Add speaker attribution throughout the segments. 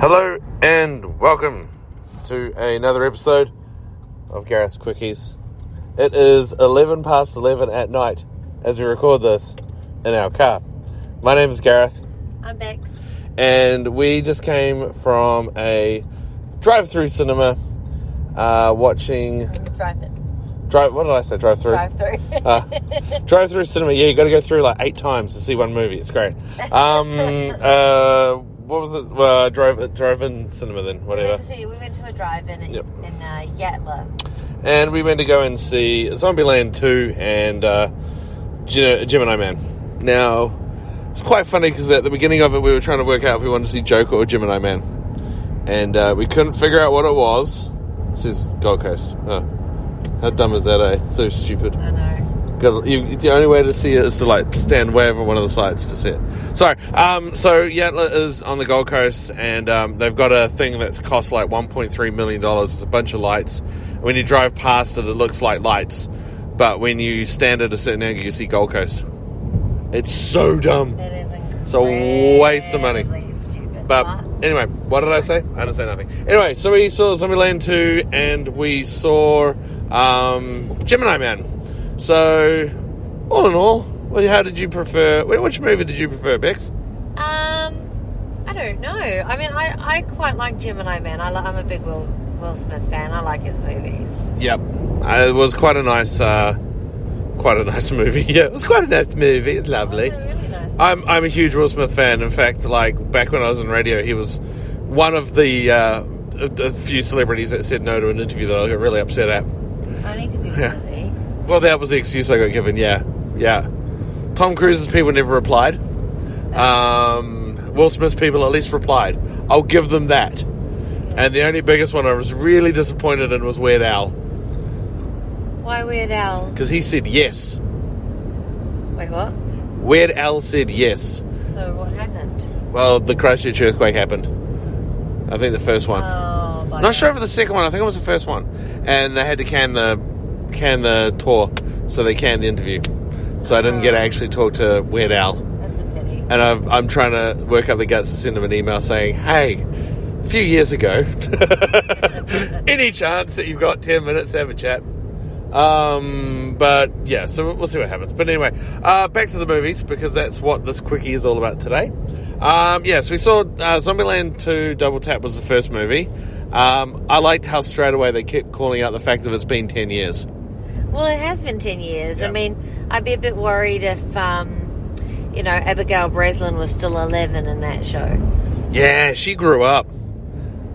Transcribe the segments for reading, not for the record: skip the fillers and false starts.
Speaker 1: Hello and welcome to another episode of Gareth's Quickies. It is 11 past 11 at night as we record this in our car. My name is Gareth.
Speaker 2: I'm Bex.
Speaker 1: And we just came from a drive-through cinema watching... What did I say? Drive-through?
Speaker 2: Drive-through.
Speaker 1: Drive-through cinema. Yeah, you got to go through like 8 times to see one movie. It's great. What was it? Drive-in cinema then, whatever.
Speaker 2: We went to a drive-in in Yatla.
Speaker 1: And we went to go and see Zombieland 2 and Gemini Man. Now, it's quite funny because at the beginning of it we were trying to work out if we wanted to see Joker or Gemini Man. And we couldn't figure out what it was. It says Gold Coast. Oh. How dumb is that, eh? So stupid.
Speaker 2: I know.
Speaker 1: The only way to see it is to like stand way over one of the sides to see it. Sorry. So Yatla is on the Gold Coast, and they've got a thing that costs like $1.3 million. It's a bunch of lights. When you drive past it, it looks like lights, but when you stand at a certain angle, you see Gold Coast. It's so dumb.
Speaker 2: It is incredibly
Speaker 1: it's a waste of money.
Speaker 2: Stupid.
Speaker 1: But anyway, what did I say? I didn't say nothing. Anyway, so we saw Zombieland 2, and we saw Gemini Man. So, all in all, how did you prefer... Which movie did you prefer, Bex?
Speaker 2: I don't know. I mean, I quite like Gemini Man. I'm a big Will Smith fan. I like his movies.
Speaker 1: Yep. It was quite a nice movie. Yeah, it was quite a nice movie. It's lovely.
Speaker 2: It was a really nice movie.
Speaker 1: I'm a huge Will Smith fan. In fact, like, back when I was on radio, he was one of the few celebrities that said no to an interview that I got really upset at.
Speaker 2: Only because he was busy.
Speaker 1: Well, that was the excuse I got given, yeah. Tom Cruise's people never replied. Will Smith's people at least replied. I'll give them that. And the only biggest one I was really disappointed in was Weird Al.
Speaker 2: Why Weird Al?
Speaker 1: Because he said yes.
Speaker 2: Wait, what?
Speaker 1: Weird Al said yes.
Speaker 2: So what happened?
Speaker 1: Well, the Christchurch earthquake happened. I think the first one.
Speaker 2: Oh,
Speaker 1: Not sure for the second one. I think it was the first one. And they had to can the tour, so they canned the interview. So I didn't get to actually talk to Weird Al.
Speaker 2: That's a pity.
Speaker 1: And I'm trying to work up the guts to send him an email saying, hey, a few years ago, any chance that you've got 10 minutes to have a chat? But yeah, so we'll see what happens. But anyway, back to the movies, because that's what this quickie is all about today. So we saw Zombieland 2 Double Tap was the first movie. I liked how straight away they kept calling out the fact that it's been 10 years.
Speaker 2: Well, it has been 10 years.
Speaker 1: Yeah.
Speaker 2: I mean, I'd be a bit worried if, Abigail Breslin was still 11 in that show.
Speaker 1: Yeah, she grew up.
Speaker 2: A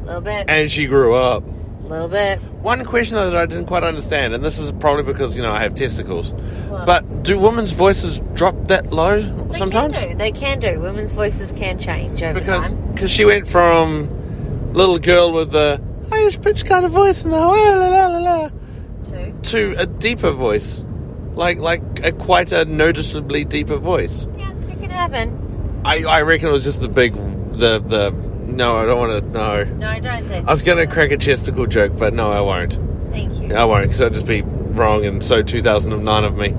Speaker 2: little bit.
Speaker 1: And she grew up.
Speaker 2: A little bit.
Speaker 1: One question, though, that I didn't quite understand, and this is probably because, I have testicles,
Speaker 2: What?
Speaker 1: but do women's voices drop that low sometimes?
Speaker 2: They can do. Women's voices can change over time.
Speaker 1: Because she went from little girl with the highest pitched kind of voice and the la la la la to a deeper voice, like quite a noticeably deeper voice.
Speaker 2: Yeah, it can happen.
Speaker 1: I reckon it was just the no, I don't want to. No,
Speaker 2: don't say.
Speaker 1: I was going to crack a chesticle joke, but no, I won't.
Speaker 2: Thank you.
Speaker 1: I won't, because that'd just be wrong and so 2009 of me.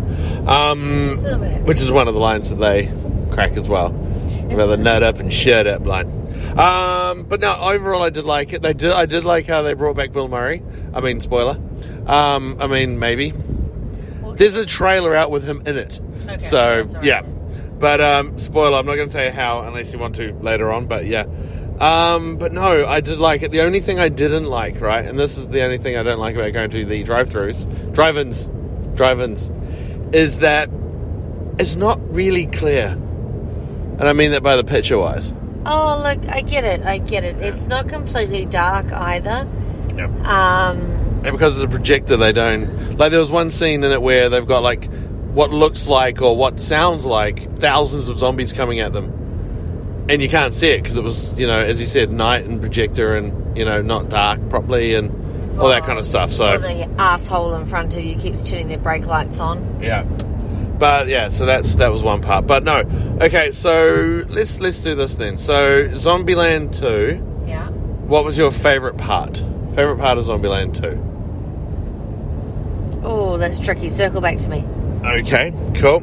Speaker 1: Which is one of the lines that they crack as well. About the nut up and shut up line. But no, overall I did like it. I did like how they brought back Bill Murray. I mean, spoiler. Maybe. There's a trailer out with him in it.
Speaker 2: Okay,
Speaker 1: so,
Speaker 2: right.
Speaker 1: yeah. But, spoiler, I'm not going to tell you how unless you want to later on, but yeah. But no, I did like it. The only thing I didn't like, right, and this is the only thing I don't like about going to the drive-ins, is that it's not really clear. And I mean that by the picture-wise.
Speaker 2: Oh, look, I get it. It's not completely dark either.
Speaker 1: Yep. And because of the projector, they don't... Like, there was one scene in it where they've got, like, what looks like or what sounds like thousands of zombies coming at them. And you can't see it because it was, as you said, night and projector and, not dark properly and all that kind of stuff. So
Speaker 2: or the asshole in front of you keeps turning their brake lights on.
Speaker 1: Yeah. But, yeah, so that was one part. But, no. Okay, so let's do this then. So, Zombieland 2.
Speaker 2: Yeah.
Speaker 1: What was your favourite part? Favourite part of Zombieland 2?
Speaker 2: Oh, that's tricky. Circle back to me.
Speaker 1: Okay, cool.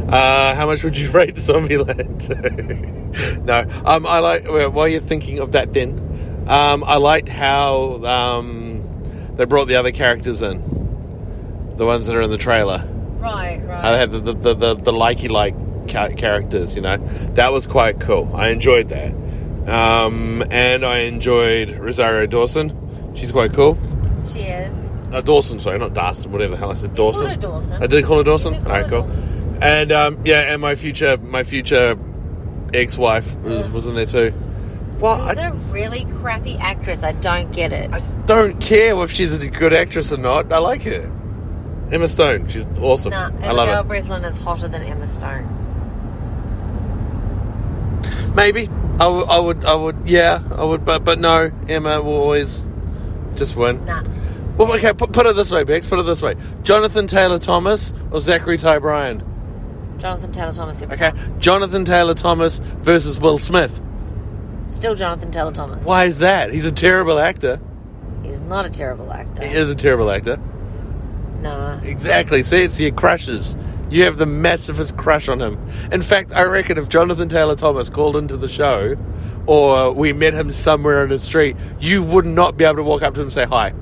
Speaker 1: How much would you rate Zombieland 2? No, I like, while you're thinking of that then, I liked how they brought the other characters in. The ones that are in the trailer.
Speaker 2: Right.
Speaker 1: They had the likey-like characters, you know. That was quite cool. I enjoyed that. And I enjoyed Rosario Dawson. She's quite cool.
Speaker 2: She is.
Speaker 1: Dawson, sorry, not Dawson, whatever the hell I said. Dawson.
Speaker 2: You called her Dawson.
Speaker 1: I did call her Dawson?
Speaker 2: You did call
Speaker 1: Alright,
Speaker 2: her
Speaker 1: cool.
Speaker 2: Dawson.
Speaker 1: And, and my future ex-wife was in there too. Well,
Speaker 2: She's a really crappy actress. I don't get it.
Speaker 1: I don't care if she's a good actress or not. I like her. Emma Stone, she's awesome.
Speaker 2: Nah,
Speaker 1: I love
Speaker 2: Abigail
Speaker 1: her.
Speaker 2: Breslin is hotter than Emma Stone.
Speaker 1: Maybe I would, but no, Emma will always just win.
Speaker 2: Nah.
Speaker 1: Well, okay, put it this way, Bex. Put it this way: Jonathan Taylor Thomas or Zachary Ty Bryan.
Speaker 2: Jonathan Taylor Thomas.
Speaker 1: Okay, Jonathan Taylor Thomas versus Will Smith.
Speaker 2: Still Jonathan Taylor Thomas.
Speaker 1: Why is that? He's a terrible actor.
Speaker 2: He's not a terrible actor.
Speaker 1: He is a terrible actor.
Speaker 2: Nah.
Speaker 1: Exactly. See, it's your crushes. You have the massivest crush on him. In fact, I reckon if Jonathan Taylor Thomas called into the show, or we met him somewhere in the street, you would not be able to walk up to him and say hi.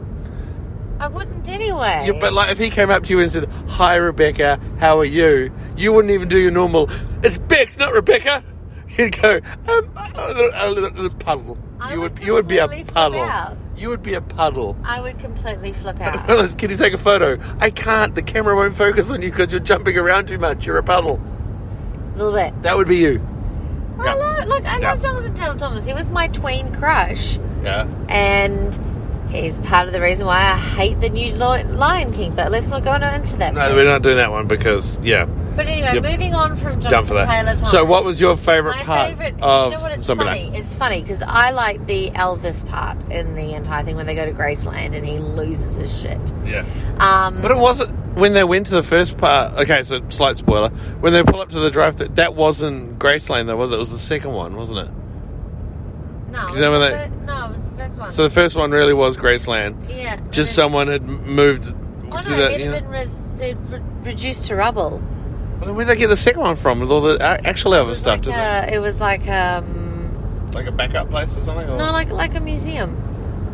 Speaker 2: I wouldn't anyway.
Speaker 1: Yeah, but like if he came up to you and said, "Hi, Rebecca, how are you?" You wouldn't even do your normal. It's Bex, not Rebecca. You'd go, a little puddle. You would be a puddle. You would be a puddle.
Speaker 2: I would completely flip out.
Speaker 1: Can you take a photo? I can't. The camera won't focus on you because you're jumping around too much. You're a puddle.
Speaker 2: A little bit.
Speaker 1: That would be you.
Speaker 2: I love Jonathan Taylor Thomas. He was my tween crush.
Speaker 1: Yeah.
Speaker 2: And he's part of the reason why I hate the new Lion King. But let's not go into that.
Speaker 1: No, we're not doing that one because, yeah.
Speaker 2: But anyway, moving on from Jonathan Taylor Thomas.
Speaker 1: So what was your favourite
Speaker 2: My
Speaker 1: part
Speaker 2: favourite,
Speaker 1: of
Speaker 2: you know what, it's
Speaker 1: Zombieland?
Speaker 2: funny. It's funny because I like the Elvis part in the entire thing when they go to Graceland and he loses his shit.
Speaker 1: Yeah. But it wasn't when they went to the first part. Okay, so slight spoiler. When they pull up to the drive, that wasn't Graceland though, was it? It was the second one, wasn't it?
Speaker 2: No, it was the first one.
Speaker 1: So the first one really was Graceland.
Speaker 2: Yeah.
Speaker 1: Just someone had moved.
Speaker 2: Oh no, it had been reduced to rubble.
Speaker 1: Well, where'd they get the second one from with all the actual Elvis stuff?
Speaker 2: It was like
Speaker 1: like a backup place or something? Or?
Speaker 2: No, like a museum.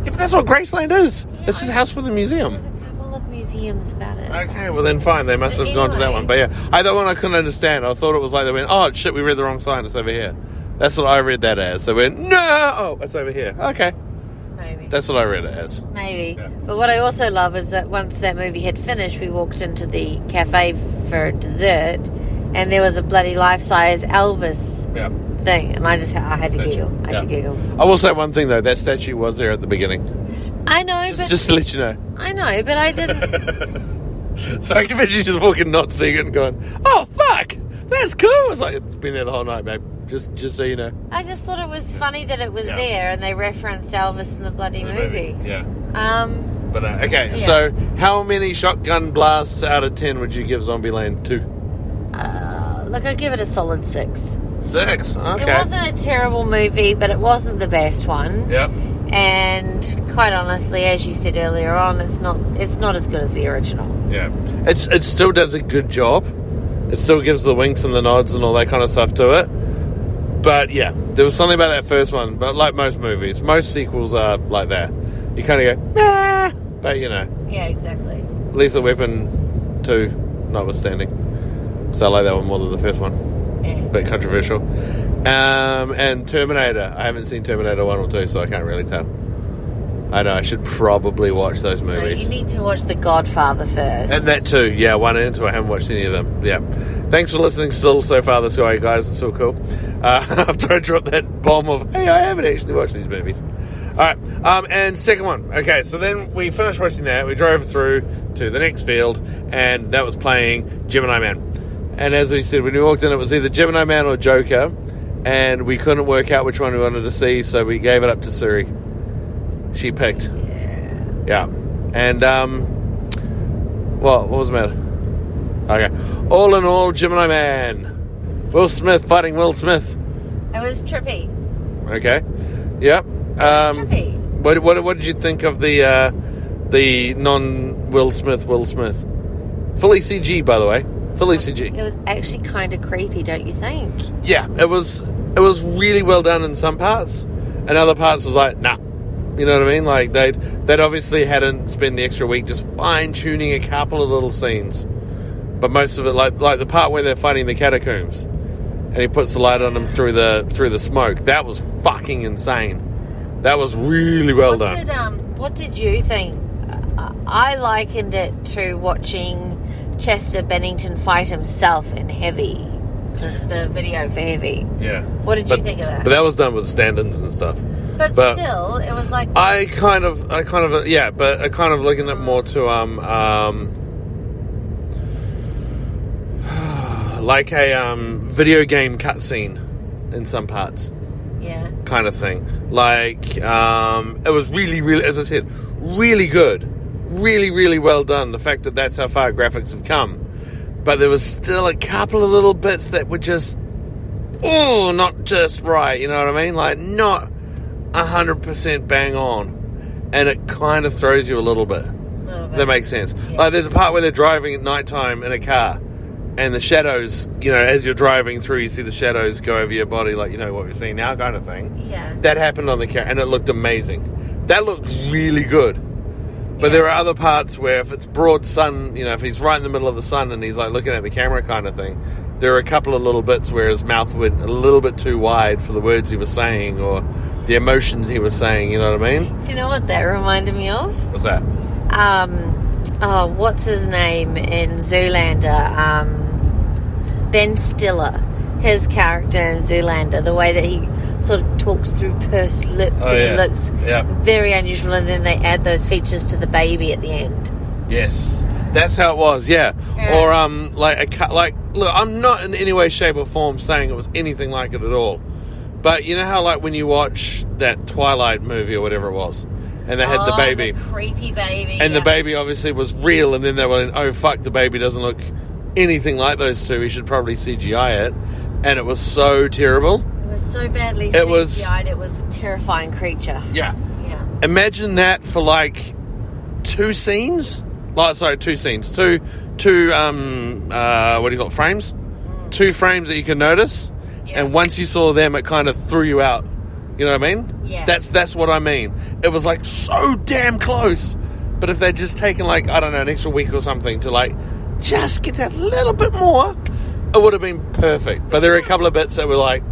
Speaker 1: Yeah, but that's what Graceland is.
Speaker 2: Yeah,
Speaker 1: it's his house with a museum.
Speaker 2: There's a couple of museums about it.
Speaker 1: Okay, well then fine. They must have gone to that one. But yeah, that one I couldn't understand. I thought it was like they went, oh shit, we read the wrong sign. It's over here. That's what I read that as. So we went, no, oh, it's over here. Okay.
Speaker 2: Maybe.
Speaker 1: That's what I read it as.
Speaker 2: Maybe.
Speaker 1: Yeah.
Speaker 2: But what I also love is that once that movie had finished, we walked into the cafe for dessert, and there was a bloody life-size Elvis thing, and I had to giggle. I had to giggle.
Speaker 1: I will say one thing though, that statue was there at the beginning.
Speaker 2: I know,
Speaker 1: just to let you know.
Speaker 2: I know, but I didn't.
Speaker 1: So I can imagine you just walking, not seeing it, and going, "Oh fuck, that's cool." It's like it's been there the whole night, babe. Just so you know.
Speaker 2: I just thought it was funny that it was there, and they referenced Elvis in the bloody movie.
Speaker 1: Yeah.
Speaker 2: But
Speaker 1: okay.
Speaker 2: Yeah.
Speaker 1: So how many shotgun blasts out of 10 would you give Zombieland 2?
Speaker 2: Look, I'd give it a solid 6.
Speaker 1: 6. Okay.
Speaker 2: It wasn't a terrible movie, but it wasn't the best one.
Speaker 1: Yep.
Speaker 2: And quite honestly, as you said earlier on, it's not as good as the original.
Speaker 1: Yeah. It still does a good job. It still gives the winks and the nods and all that kind of stuff to it. But yeah, there was something about that first one. But like most movies, most sequels are like that. You kind of go, nah, but you know.
Speaker 2: Yeah, exactly.
Speaker 1: Lethal Weapon 2, notwithstanding. So I like that one more than the first one.
Speaker 2: Yeah.
Speaker 1: Bit controversial. And Terminator. I haven't seen Terminator 1 or 2, so I can't really tell. I know, I should probably watch those movies.
Speaker 2: No, you need to watch The Godfather first.
Speaker 1: And that too, yeah, 1 and 2. I haven't watched any of them. Yeah. Thanks for listening still so far this way, guys. It's so cool. After I dropped that bomb of, hey, I haven't actually watched these movies. Alright, and second one. Okay, so then we finished watching that. We drove through to the next field, and that was playing Gemini Man. And as we said, when we walked in, it was either Gemini Man or Joker, and we couldn't work out which one we wanted to see, so we gave it up to Siri. She picked. Yeah. And, what was the matter? Okay. All in all, Gemini Man. Will Smith fighting Will Smith.
Speaker 2: It was trippy.
Speaker 1: Okay. Yep.
Speaker 2: It was trippy.
Speaker 1: What did you think of the non-Will Smith Will Smith? Fully CG, by the way. Fully CG.
Speaker 2: It was actually kind of creepy, don't you think?
Speaker 1: Yeah, it was it was really well done in some parts, and other parts was like, nah. You know what I mean? Like, they'd obviously hadn't spent the extra week just fine-tuning a couple of little scenes. But most of it, like the part where they're fighting the catacombs, and he puts the light on them through the smoke, that was fucking insane. That was really well done.
Speaker 2: What did you think? I likened it to watching Chester Bennington fight himself in Heavy. The video for Heavy.
Speaker 1: Yeah.
Speaker 2: What did you think of that?
Speaker 1: But that was done with stand-ins and stuff.
Speaker 2: But still, it was like...
Speaker 1: I kind of looking at more to, like a, video game cutscene in some parts.
Speaker 2: Yeah.
Speaker 1: Kind of thing. Like, it was really, really, as I said, really good. Really, really well done. The fact that that's how far graphics have come. But there was still a couple of little bits that were just, not just right. You know what I mean? Like, not 100% bang on. And it kind of throws you a little bit. That makes sense. Yeah. Like, there's a part where they're driving at nighttime in a car. And the shadows, as you're driving through, you see the shadows go over your body, like, what we're seeing now kind of thing.
Speaker 2: Yeah.
Speaker 1: That happened on the car, and it looked amazing. That looked really good. But there are other parts where if it's broad sun, if he's right in the middle of the sun and he's like looking at the camera kind of thing, there are a couple of little bits where his mouth went a little bit too wide for the words he was saying or the emotions he was saying, you know what I mean?
Speaker 2: Do you know what that reminded me of?
Speaker 1: What's that?
Speaker 2: What's his name in Zoolander? Ben Stiller. His character in Zoolander, the way that he sort of talks through pursed lips and he looks very unusual, and then they add those features to the baby at the end.
Speaker 1: Yes, that's how it was. Yeah. Or look, I'm not in any way, shape, or form saying it was anything like it at all. But you know how like when you watch that Twilight movie or whatever it was, and they had the baby,
Speaker 2: the creepy baby,
Speaker 1: and the baby obviously was real, and then they were like, oh fuck, the baby doesn't look anything like those two. We should probably CGI it. And it was so terrible.
Speaker 2: It was so badly CGI'd. It was a terrifying creature.
Speaker 1: Yeah.
Speaker 2: Yeah.
Speaker 1: Imagine that for like two scenes. Two what do you call it, frames? 2 frames that you can notice. Yeah. And once you saw them, it kind of threw you out. You know what I mean?
Speaker 2: Yeah.
Speaker 1: That's what I mean. It was like so damn close. But if they'd just taken like, I don't know, an extra week or something to like just get that little bit more, it would have been perfect. But there are a couple of bits that were like,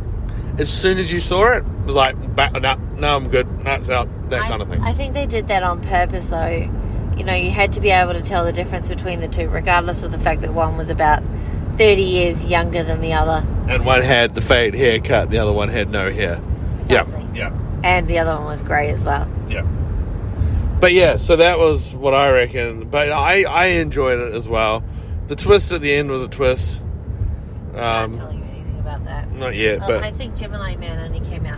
Speaker 1: as soon as you saw it, it was like, no, I'm good. No, it's out. That kind of thing.
Speaker 2: I think they did that on purpose, though. You had to be able to tell the difference between the two, regardless of the fact that one was about 30 years younger than the other.
Speaker 1: And one had the fade haircut, the other one had no hair.
Speaker 2: Precisely.
Speaker 1: Yeah.
Speaker 2: And the other one was grey as well.
Speaker 1: Yeah. But yeah, so that was what I reckon. But I enjoyed it as well. The twist at the end was a twist.
Speaker 2: I can't tell you anything about that.
Speaker 1: Not yet, but
Speaker 2: I think Gemini Man only came out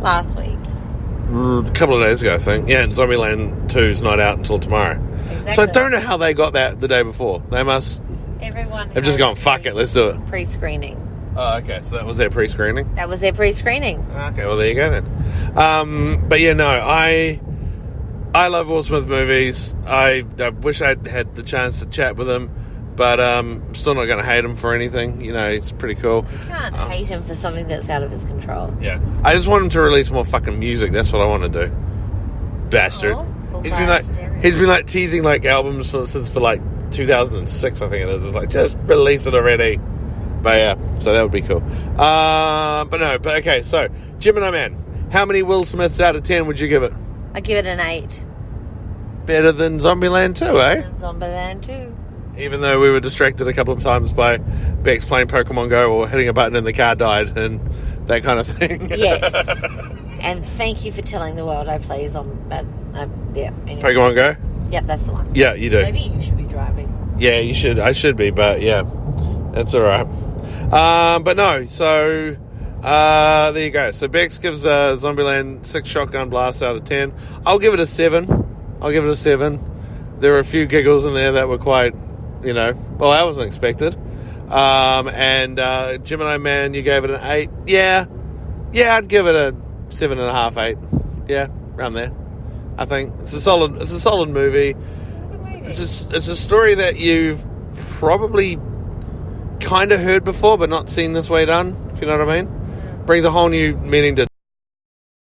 Speaker 2: last week.
Speaker 1: A couple of days ago, I think. Yeah, and Zombieland 2's not out until tomorrow.
Speaker 2: Exactly.
Speaker 1: So I don't know how they got that the day before. They must...
Speaker 2: Everyone
Speaker 1: have just gone, fuck it, let's do it.
Speaker 2: Pre-screening.
Speaker 1: Oh, okay, so that was their pre-screening?
Speaker 2: That was their pre-screening.
Speaker 1: Okay, well, there you go then. But yeah, no, I love Will Smith movies. I wish I'd had the chance to chat with him. But I'm still not going to hate him for anything. It's pretty cool.
Speaker 2: You can't hate him for something that's out of his control.
Speaker 1: Yeah. I just want him to release more fucking music. That's what I want to do. Bastard. He's been like teasing like albums since like 2006, I think it is. It's like, just release it already. But yeah, so that would be cool. Okay, so Gemini Man. How many Will Smiths out of 10 would you give it?
Speaker 2: I give it an 8.
Speaker 1: Better than Zombieland 2, eh?
Speaker 2: Better than Zombieland 2.
Speaker 1: Even though we were distracted a couple of times by Bex playing Pokemon Go or hitting a button and the car died and that kind of thing.
Speaker 2: Yes. And thank you for telling the world I play anyway.
Speaker 1: Pokemon Go?
Speaker 2: Yep, that's the one.
Speaker 1: Yeah, you do.
Speaker 2: Maybe you should be driving.
Speaker 1: Yeah, you should. I should be, but yeah, that's all right. But no, so there you go. So Bex gives Zombieland 6 shotgun blasts out of 10. I'll give it a 7. There were a few giggles in there that were quite... well, that wasn't expected. And Gemini Man, you gave it an 8. Yeah, I'd give it a 7.5, 8. Yeah, around there. I think it's a solid movie. It's a story that you've probably kind of heard before, but not seen this way done if you know what I mean. Brings a whole new meaning to